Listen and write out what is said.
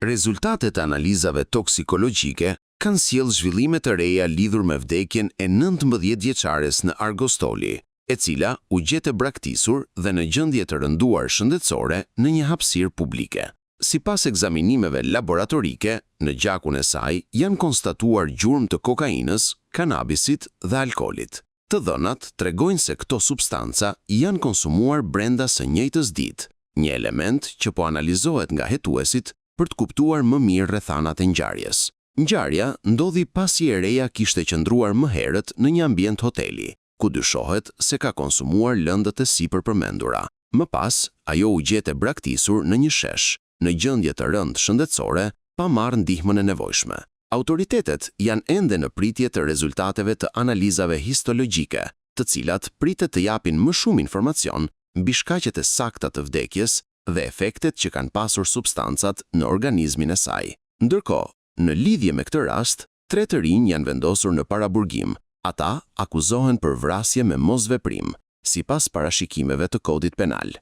Rezultatet e analizave toksikologjike kanë sjellë zhvillime të reja lidhur me vdekjen e 19 vjeçares në Argostoli, e cila u gjete braktisur dhe në gjendje të rënduar shëndetësore në një hapësirë publike. Sipas ekzaminimeve laboratorike, në gjakun e saj janë konstatuar gjurmë të kokainës, kanabisit dhe alkoolit. Të dhënat tregojnë se këto substanca janë konsumuar brenda së njëjtës ditë, një element që po analizohet nga hetuesit për të kuptuar më mirë rrethanat e ngjarjes. Ngjarja ndodhi pasi e reja kishte qëndruar më herët në një ambient hoteli, ku dyshohet se ka konsumuar lëndët e sipërpërmendura. Më pas, ajo u gjete braktisur në një shesh, në gjendje të rëndë shëndetësore, pa marrë ndihmën e nevojshme. Autoritetet janë ende në pritje të rezultateve të analizave histologjike, të cilat pritet të japin më shumë informacion mbi shkaqet e sakta të vdekjes dhe efektet që kanë pasur substancat në organizmin e saj. Ndërkohë, në lidhje me këtë rast, 3 të rinj janë vendosur në paraburgim. Ata akuzohen për vrasje me mosveprim, sipas parashikimeve të kodit penal.